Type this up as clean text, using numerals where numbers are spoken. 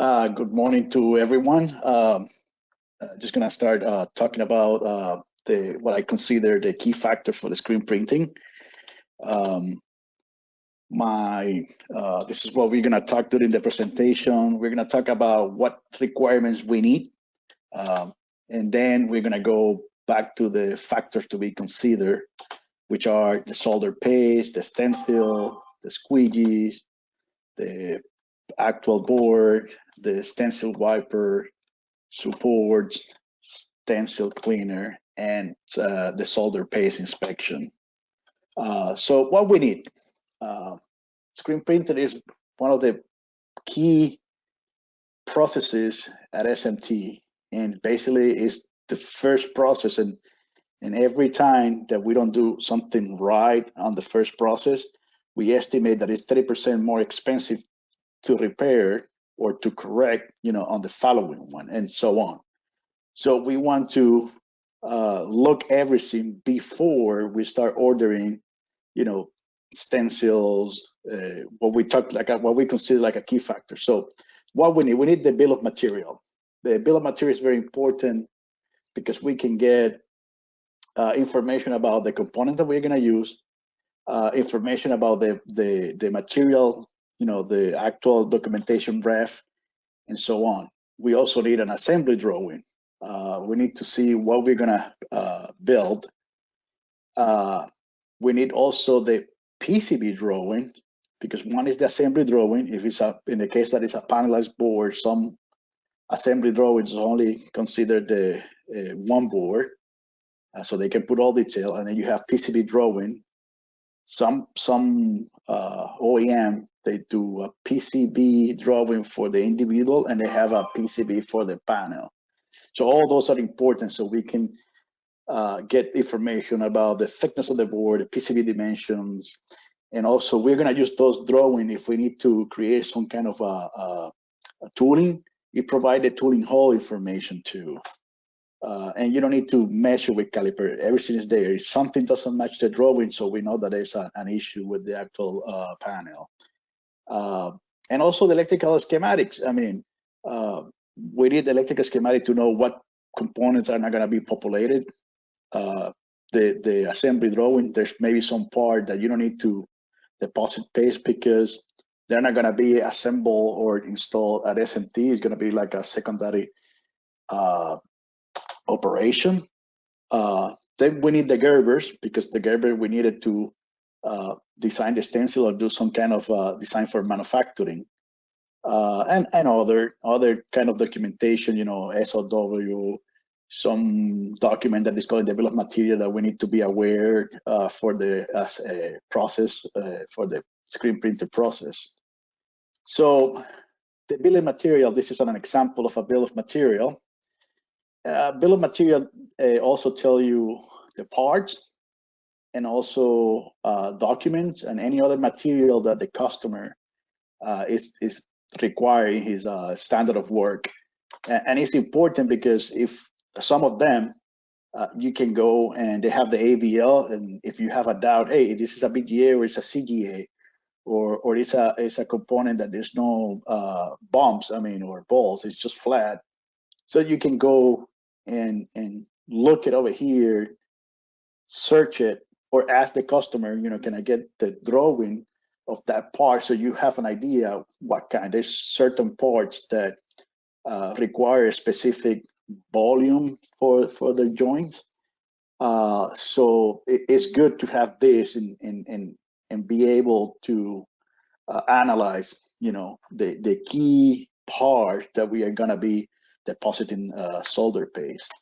Good morning to everyone. Just gonna start talking about what I consider the key factor for the screen printing. This is what we're gonna talk during the presentation. We're gonna talk about what requirements we need, and then we're gonna go back to the factors to be considered, which are the solder paste, the stencil, the squeegees, the actual board, the stencil wiper, supports, stencil cleaner, and the solder paste inspection. So what we need, screen printer is one of the key processes at SMT, and basically is the first process, and every time that we don't do something right on the first process, we estimate that it's 30% more expensive to repair or to correct, on the following one, and so on. So we want to look everything before we start ordering, stencils, what we consider like a key factor. So what we need the bill of material. The bill of material is very important because we can get information about the component that we're going to use, information about the material, the actual documentation ref, and so on. We also need an assembly drawing. We need to see what we're gonna build. We need also the PCB drawing, because one is the assembly drawing. If it's in the case that it's a panelized board, some assembly drawings only consider the one board, so they can put all detail. And then you have PCB drawing. Some OEM, they do a PCB drawing for the individual, and they have a PCB for the panel. So all those are important, so we can get information about the thickness of the board, the PCB dimensions, and also we're going to use those drawing if we need to create some kind of a tooling. You provide the tooling hole information too. And you don't need to measure with caliper. Everything is there. If something doesn't match the drawing, so we know that there's an issue with the actual panel. And also the electrical schematics. I mean, we need the electrical schematic to know what components are not going to be populated. The assembly drawing, there's maybe some part that you don't need to deposit paste because they're not going to be assembled or installed at SMT. It's going to be like a secondary operation. Then we need the Gerbers, because the Gerber we needed to design the stencil or do some kind of design for manufacturing, and other kind of documentation, SOW, some document that is called the bill of material that we need to be aware for the process, for the screen printer process. So the bill of material, this is an example of a bill of material. Bill of material also tell you the parts and also documents and any other material that the customer is requiring his standard of work. And it's important because if some of them, you can go and they have the AVL, and if you have a doubt, hey, this is a BGA or it's a CGA, or it's a component that there's no bumps, or balls, it's just flat. So you can go and look it over here, search it, or ask the customer, can I get the drawing of that part, so you have an idea what kind. There's certain parts that require a specific volume for the joints. So it's good to have this and be able to analyze, the key part that we are going to be depositing solder paste.